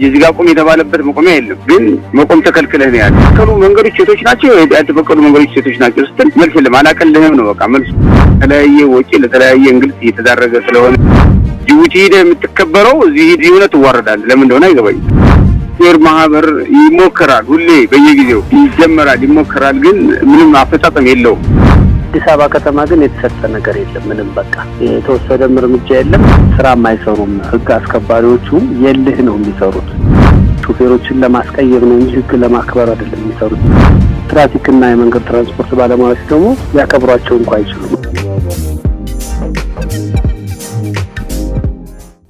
እዚህ ጋር ቆም የተባለበት መቆሚያ የለም፣ ግን መቆም ተከልክለህ ነው ያለው። ከሉ መንገዶች ሴቶች ናቸው ያልተፈቀዱ መንገዶች ሴቶች ናቸው ስትል መልስ የለም። አላቀልህም ነው በቃ መልስ። ለተለያየ ወጪ ለተለያየ እንግልት እየተዳረገ ስለሆነ ጅቡቲ ሄደህ የምትከበረው እዚህ እውነት ትዋረዳለህ። ለምን እንደሆነ አይገባኝም። ሹፌር ማህበር ይሞከራል፣ ሁሌ በየጊዜው ይጀመራል፣ ይሞከራል፣ ግን ምንም አፈጻጸም የለውም። አዲስ አበባ ከተማ ግን የተሰጠ ነገር የለም። ምንም በቃ የተወሰደም እርምጃ የለም። ስራም አይሰሩም። ህግ አስከባሪዎቹ የልህ ነው የሚሰሩት። ሹፌሮችን ለማስቀየር ነው እንጂ ህግ ለማክበር አይደለም የሚሰሩት። ትራፊክና የመንገድ ትራንስፖርት ባለሙያዎች ደግሞ ያከብሯቸው እንኳን አይችሉም።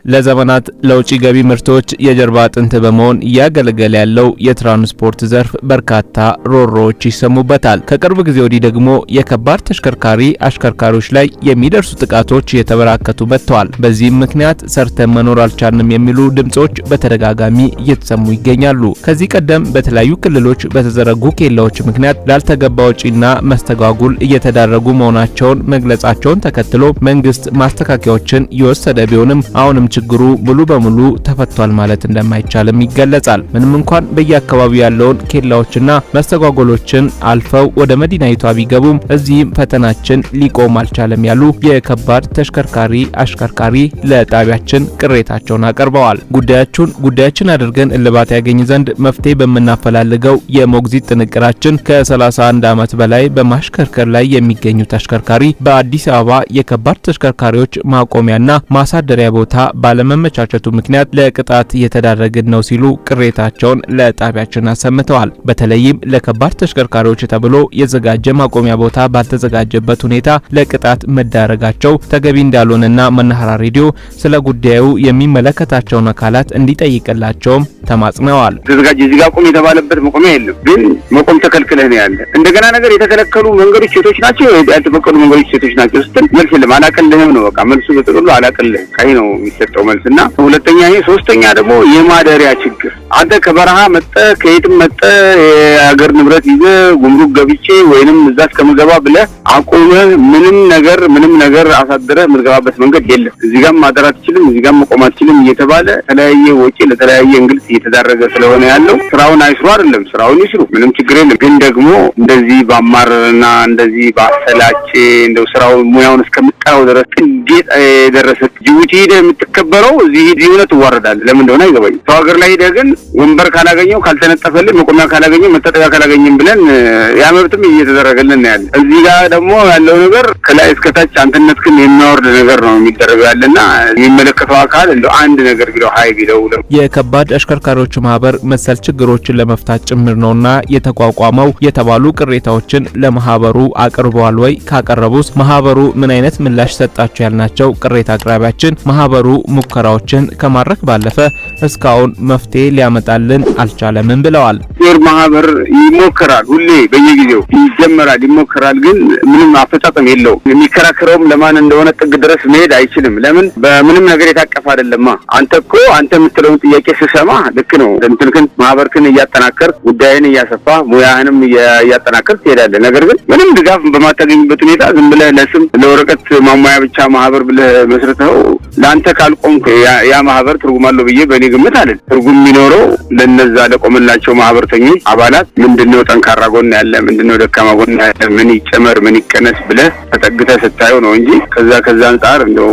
ለዘመናት ለውጪ ገቢ ምርቶች የጀርባ አጥንት በመሆን እያገለገለ ያለው የትራንስፖርት ዘርፍ በርካታ ሮሮዎች ይሰሙበታል። ከቅርብ ጊዜ ወዲህ ደግሞ የከባድ ተሽከርካሪ አሽከርካሪዎች ላይ የሚደርሱ ጥቃቶች እየተበራከቱ መጥተዋል። በዚህም ምክንያት ሰርተን መኖር አልቻልንም የሚሉ ድምጾች በተደጋጋሚ እየተሰሙ ይገኛሉ። ከዚህ ቀደም በተለያዩ ክልሎች በተዘረጉ ኬላዎች ምክንያት ላልተገባ ወጪና መስተጓጉል እየተዳረጉ መሆናቸውን መግለጻቸውን ተከትሎ መንግስት ማስተካከያዎችን የወሰደ ቢሆንም አሁንም ችግሩ ሙሉ በሙሉ ተፈቷል ማለት እንደማይቻልም ይገለጻል። ምንም እንኳን በየአካባቢው ያለውን ኬላዎችና መስተጓጎሎችን አልፈው ወደ መዲናይቷ ቢገቡም እዚህም ፈተናችን ሊቆም አልቻለም ያሉ የከባድ ተሽከርካሪ አሽከርካሪ ለጣቢያችን ቅሬታቸውን አቀርበዋል። ጉዳያችን አድርገን እልባት ያገኝ ዘንድ መፍትሄ በመናፈላልገው የሞግዚት ጥንቅራችን ከ31 ዓመት በላይ በማሽከርከር ላይ የሚገኙት አሽከርካሪ በአዲስ አበባ የከባድ ተሽከርካሪዎች ማቆሚያና ማሳደሪያ ቦታ ባለመመቻቸቱ ምክንያት ለቅጣት እየተዳረግን ነው ሲሉ ቅሬታቸውን ለጣቢያችን አሰምተዋል። በተለይም ለከባድ ተሽከርካሪዎች ተብሎ የዘጋጀ ማቆሚያ ቦታ ባልተዘጋጀበት ሁኔታ ለቅጣት መዳረጋቸው ተገቢ እንዳልሆነና መናኸራ ሬዲዮ ስለ ጉዳዩ የሚመለከታቸውን አካላት እንዲጠይቅላቸውም ተማጽነዋል። ተዘጋጀ እዚህ ጋር ቆም የተባለበት መቆሚያ የለም፣ ግን መቆም ተከልክለህ ነው ያለ። እንደገና ነገር የተከለከሉ መንገዶች ሴቶች ናቸው ያልተፈቀዱ መንገዶች ሴቶች ናቸው ስትል መልስ የለም። አላቀልህም ነው በቃ መልሱ። በጥቅሉ አላቀልህ ካይ ነው የሚሰጠው መልስና ሁለተኛ ይሄ ሶስተኛ ደግሞ የማደሪያ ችግር። አንተ ከበረሃ መጣ ከየትም መጣ የሀገር ንብረት ይዘህ ጉምሩክ ገብቼ ወይንም እዛ እስከምገባ ብለህ አቆመህ ምንም ነገር አሳድረህ የምትገባበት መንገድ የለም። እዚህ ጋር ማደር አትችልም፣ እዚህ ጋር መቆም አትችልም እየተባለ ተለያየ ወጪ ለተለያየ እንግልት እየተዳረገ ስለሆነ ያለው ስራውን አይስሩ አይደለም፣ ስራውን ይስሩ፣ ምንም ችግር የለም። ግን ደግሞ እንደዚህ ባማረርና እንደዚህ ባሰላቼ እንደው ስራውን ሙያውን እስከምጠራው ድረስ እንዴት የደረሰ ጅቡቲ ሄደህ የምትከበረው እዚህ እውነት ትዋረዳለህ። ለምን እንደሆነ አይገባኝም። ሰው ሀገር ላይ ሄደህ ግን ወንበር ካላገኘው ካልተነጠፈልህ መቆሚያ ካላገኘው መታጠቢያ ካላገኘም ብለን ያ መብትም እየተደረገልን ያለ። እዚህ ጋር ደግሞ ያለው ነገር ከላይ እስከ ታች አንተነት ግን የሚያወርድ ነገር ነው የሚደረገው ያለና የሚመለከተው አካል እንደው አንድ ነገር ቢለው ሀይ ቢለው የከባድ አሽከርካሪዎች ማህበር መሰል ችግሮችን ለመፍታት ጭምር ነውና የተቋቋመው የተባሉ ቅሬታዎችን ለማህበሩ አቅርበዋል ወይ? ካቀረቡስ ማህበሩ ምን አይነት ምላሽ ሰጣቸው? ያልናቸው ቅሬታ አቅራቢያችን ማህበሩ ሙከራዎችን ከማድረግ ባለፈ እስካሁን መፍትሄ ሊያመጣልን አልቻለምም ብለዋል። ሹፌር ማህበር ይሞከራል፣ ሁሌ በየጊዜው ይጀመራል፣ ይሞከራል፣ ግን ምንም አፈጻጸም የለውም። የሚከራከረውም ለማን እንደሆነ ጥግ ድረስ መሄድ አይችልም። ለምን? በምንም ነገር የታቀፈ አይደለማ። አንተ የምትለውን ጥያቄ ስሰማ ልክ ነው እንትንክን ማህበርክን እያጠናከር ጉዳይን እያሰፋ ሙያህንም እያጠናከር ትሄዳለህ። ነገር ግን ምንም ድጋፍ በማታገኝበት ሁኔታ ዝም ብለህ ለስም ለወረቀት ማሟያ ብቻ ማህበር ብለህ መስርተው ለአንተ ካልቆምክ ያ ማህበር ትርጉም አለው ብዬ በእኔ ግምት አይደል። ትርጉም የሚኖረው ለነዛ ለቆመላቸው ማህበርተኞች አባላት ምንድነው ጠንካራ ጎን ያለ፣ ምንድነው ደካማ ጎን ያለ፣ ምን ይጨመር ምን ይቀነስ ብለህ ተጠግተህ ስታየው ነው እንጂ ከዛ አንፃር እንደው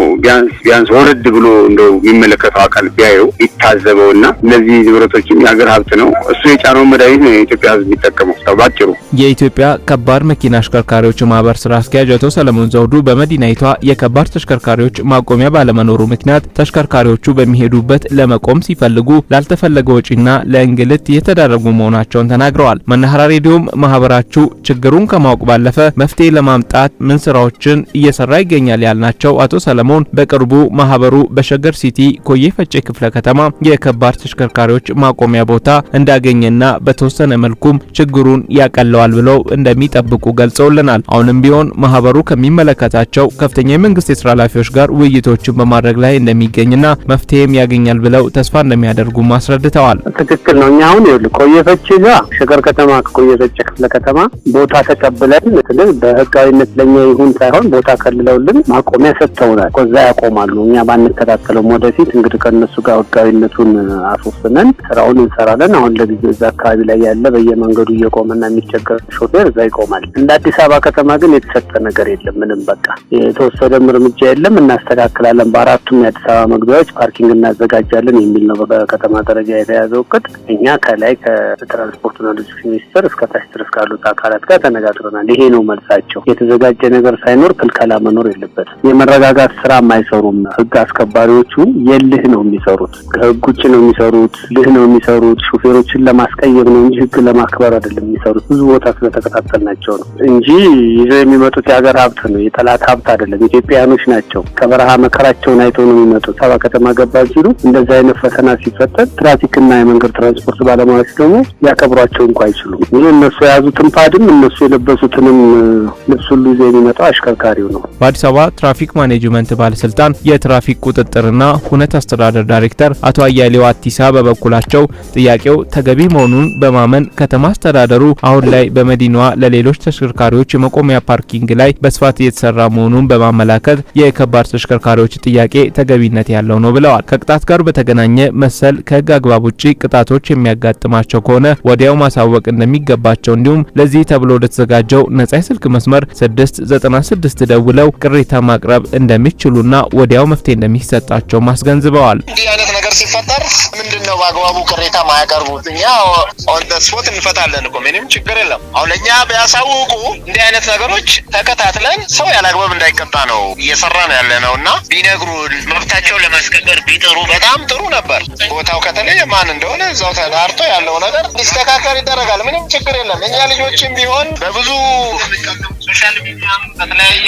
ቢያንስ ወረድ ብሎ እንደው የሚመለከተው አካል ቢያየው ይታዘበውና እነዚህ ንብረቶችም የሀገር ሀብት ነው፣ እሱ የጫነው መድኃኒት ነው የኢትዮጵያ ሕዝብ የሚጠቀመው። ባጭሩ የኢትዮጵያ ከባድ መኪና አሽከርካሪዎች ማህበር ስራ አስኪያጅ አቶ ሰለሞን ዘውዱ በመዲናይቷ የከባድ ተሽከርካሪዎች ማቆሚያ ባለመኖሩ ምክንያት ተሽከርካሪዎቹ በሚሄዱበት ለመቆም ሲፈልጉ ላልተፈለገ ወጪና ለእንግልት የተዳረጉ መሆናቸውን ተናግረዋል። መናኸራ ሬዲዮም ማህበራችሁ ችግሩን ከማወቅ ባለፈ መፍትሄ ለማምጣት ምን ስራዎችን እየሰራ ይገኛል ያልናቸው አቶ ሰለሞን በቅርቡ ማህበሩ በሸገር ሲቲ ኮዬ ፈጬ ክፍለ ከተማ የከባድ ተሽከርካሪዎች ማቆሚያ ቦታ እንዳገኘና በተወሰነ መልኩም ችግሩን ያቀለዋል ብለው እንደሚጠብቁ ገልጸውልናል። አሁንም ቢሆን ማህበሩ ከሚመለከታቸው ከፍተኛ የመንግስት የስራ ኃላፊዎች ጋር ውይይቶችን በማድረግ ላይ እንደሚገኝና መፍትሄም ያገኛል ብለው ተስፋ እንደሚያደርጉ አስረድተዋል። ትክክል ነው። እኛ አሁን ኮዬ ፈጬ ሾፌሮች ጋር ሸገር ከተማ ከቆየ ዘጨ ክፍለ ከተማ ቦታ ተቀብለን እንትን በህጋዊነት ለኛ ይሁን ሳይሆን ቦታ ከልለውልን ማቆሚያ ሰጥተውናል። ከዛ ያቆማሉ። እኛ ባንከታተለው ወደፊት እንግዲህ ከነሱ ጋር ህጋዊነቱን አስወስነን ስራውን እንሰራለን። አሁን ለጊዜው እዛ አካባቢ ላይ ያለ በየመንገዱ እየቆመና የሚቸገር ሾፌር እዛ ይቆማል። እንደ አዲስ አበባ ከተማ ግን የተሰጠ ነገር የለም። ምንም በቃ የተወሰደም እርምጃ የለም። እናስተካክላለን፣ በአራቱም የአዲስ አበባ መግቢያዎች ፓርኪንግ እናዘጋጃለን የሚል ነው በከተማ ደረጃ የተያዘው እቅድ። እኛ ከላይ ከትራንስፖርትና ሎጂስቲክስ ሚኒስቴር እስከ ታች ድረስ ካሉት አካላት ጋር ተነጋግረናል። ይሄ ነው መልሳቸው። የተዘጋጀ ነገር ሳይኖር ክልከላ መኖር የለበትም። የመረጋጋት ስራ የማይሰሩም ህግ አስከባሪዎቹ የልህ ነው የሚሰሩት፣ ከህግ ውጭ ነው የሚሰሩት፣ ልህ ነው የሚሰሩት። ሹፌሮችን ለማስቀየም ነው እንጂ ህግ ለማክበር አይደለም የሚሰሩት። ብዙ ቦታ ስለተከታተልናቸው ነው እንጂ ይዘው የሚመጡት የሀገር ሀብት ነው፣ የጠላት ሀብት አይደለም። ኢትዮጵያኖች ናቸው። ከበረሃ መከራቸውን አይተው ነው የሚመጡት። ሰባ ከተማ ገባን ሲሉ እንደዚህ አይነት ፈተና ሲፈጠር ትራፊክና የመንገድ ትራንስፖርት ባለሙያዎች ደግሞ ያከብሯቸው እንኳ አይችሉም። ይህ እነሱ የያዙትን ፓድም እነሱ የለበሱትንም ልብስ ሁሉ ይዘው የሚመጣው አሽከርካሪው ነው። በአዲስ አበባ ትራፊክ ማኔጅመንት ባለስልጣን የትራፊክ ቁጥጥርና ሁነት አስተዳደር ዳይሬክተር አቶ አያሌው አቲሳ በበኩላቸው ጥያቄው ተገቢ መሆኑን በማመን ከተማ አስተዳደሩ አሁን ላይ በመዲናዋ ለሌሎች ተሽከርካሪዎች የመቆሚያ ፓርኪንግ ላይ በስፋት እየተሰራ መሆኑን በማመላከት የከባድ ተሽከርካሪዎች ጥያቄ ተገቢነት ያለው ነው ብለዋል። ከቅጣት ጋር በተገናኘ መሰል ከህግ አግባብ ውጪ ቅጣቶች የሚያጋጥማቸው ከሆነ ወዲያው ማሳወቅ እንደሚገባቸው እንዲሁም ለዚህ ተብሎ ለተዘጋጀው ነጻ የስልክ መስመር 696 ደውለው ቅሬታ ማቅረብ እንደሚችሉና ወዲያው መፍትሄ እንደሚሰጣቸው አስገንዝበዋል። እንዲህ አይነት ነገር ሲፈጠር ምንድነው በአግባቡ ቅሬታ ማያቀርቡት? እኛ ኦን ዘ ስፖት እንፈታለን እኮ ምንም ችግር የለም። አሁን ለኛ ቢያሳውቁ እንዲህ አይነት ነገሮች ተከታትለን ሰው ያላግባብ እንዳይቀጣ ነው እየሰራን ያለነውና ቢነግሩን መብታቸውን ለማስከበር ቢጥሩ በጣም ጥሩ ነበር። ቦታው ከተለየ ማን እንደሆነ እዛው ተዳርቶ ያለው ነገር እንዲስተካከል ይደረጋል። ምንም ችግር የለም። እኛ ልጆችም ቢሆን በብዙ ሶሻል ሚዲያ በተለያየ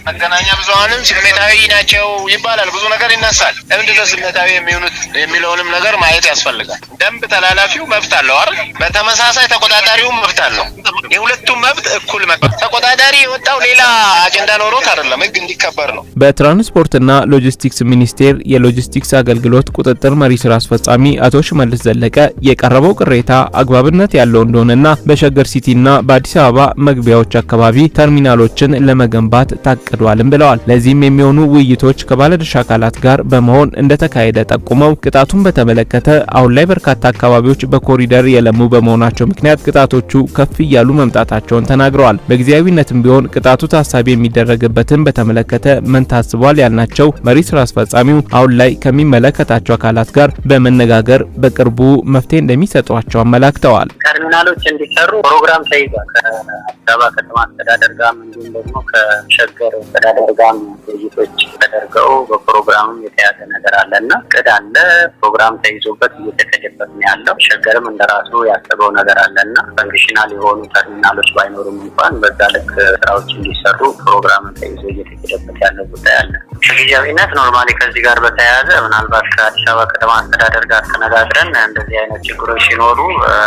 መገናኛ ብዙሃንም ስሜታዊ ናቸው ይባላል። ብዙ ነገር ይነሳል። ለምንድነው ስሜታዊ የሚሆኑት የሚለውንም ነገር ማየት ያስፈልጋል። ደንብ ተላላፊው መብት አለው አይደል? በተመሳሳይ ተቆጣጣሪው መብት አለው። የሁለቱም መብት እኩል ተቆጣጣሪ የወጣው ሌላ አጀንዳ ኖሮት አይደለም፣ ህግ እንዲከበር ነው። በትራንስፖርትና ሎጂስቲክስ ሚኒስቴር የሎጂስቲክስ አገልግሎት ቁጥጥር መሪ ስራ አስፈጻሚ አቶ ሽመልስ ዘለቀ የቀረበው ቅሬታ አግባብነት ያለው እንደሆነና በሸገር ሲቲና በአዲስ አበባ መግቢያዎች አካባቢ ተርሚናሎችን ለመገንባት ታቅዷልም ብለዋል። ለዚህም የሚሆኑ ውይይቶች ከባለድርሻ አካላት ጋር በመሆን እንደተካሄደ ጠቁመው ቅጣቱን በተመለከተ አሁን ላይ በርካታ አካባቢዎች በኮሪደር የለሙ በመሆናቸው ምክንያት ቅጣቶቹ ከፍ እያሉ መምጣታቸውን ተናግረዋል። በጊዜያዊነትም ቢሆን ቅጣቱ ታሳቢ የሚደረግበትን በተመለከተ ምን ታስቧል ያልናቸው መሪ ስራ አስፈጻሚው አሁን ላይ ከሚመለከታቸው አካላት ጋር በመነጋገር በቅርቡ መፍትሄ እንደሚሰጧቸው አመላክተዋል። ተርሚናሎች እንዲሰሩ ፕሮግራም ተይዟል። ከአዲስ አበባ ከተማ አስተዳደር ጋር እንዲሁም ደግሞ ከሸገር አስተዳደር ጋር ውይይቶች ተደርገው በፕሮግራም የተያዘ ነገር አለና እቅድ አለ። ፕሮግራም ተይዞበት እየተከደበት ነው ያለው። ሸገርም እንደራሱ ያሰበው ነገር አለና ፈንክሽናል የሆኑ ተርሚናሎች ባይኖሩም እንኳን በዛ ልክ ስራዎች እንዲሰሩ ፕሮግራም ተይዞ እየተከደበት ያለው ጉዳይ አለ። ጊዜያዊነት ኖርማሊ ከዚህ ጋር በተያያዘ ምናልባት ከአዲስ አበባ ከተማ አስተዳደር ጋር ተነጋግረን እንደዚህ አይነት ችግሮች ሲኖሩ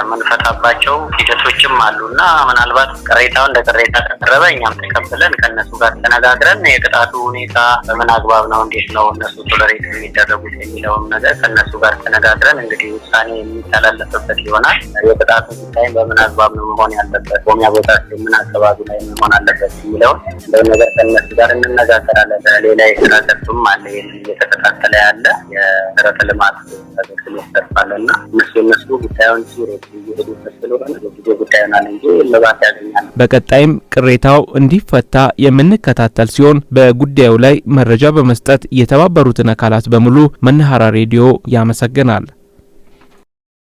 የምንፈታባቸው ሂደቶችም አሉና ምናልባት ቅሬታው እንደ ቅሬታ ከቀረበ እኛም ተቀብለን ከእነሱ ጋር ተነጋግረን የቅጣቱ ሁኔታ በምን አግባብ ነው፣ እንዴት ነው እነሱ ቶለሬት የሚደረጉት የሚለውን ነገር ከእነሱ ጋር ተነጋግረን እንግዲህ ውሳኔ የሚተላለፍበት ይሆናል። የቅጣቱ ጉዳይ በምን አግባብ ነው መሆን ያለበት፣ ቆሚያ ቦታ ምን አካባቢ ላይ መሆን አለበት የሚለውን እንደው ነገር ከእነሱ ጋር እንነጋገራለን። ሌላ የስራ ዘርፍም አለ እየተከታተለ ያለ የመሰረተ ልማት አገልግሎት ዘርፍ አለና እነሱ ጉዳዩን ሲሮጥ እየሄዱበት ስለሆነ በጊዜ ጉዳዩን አለ እንጂ ልባት ያገኛል። በቀጣይም ቅሬታው እንዲፈታ የምንከታተል ሲሆን በጉዳዩ ላይ መረጃ በመስጠት የተባበሩትን አካላት በሙሉ መናኸሪያ ሬዲዮ ያመሰግናል።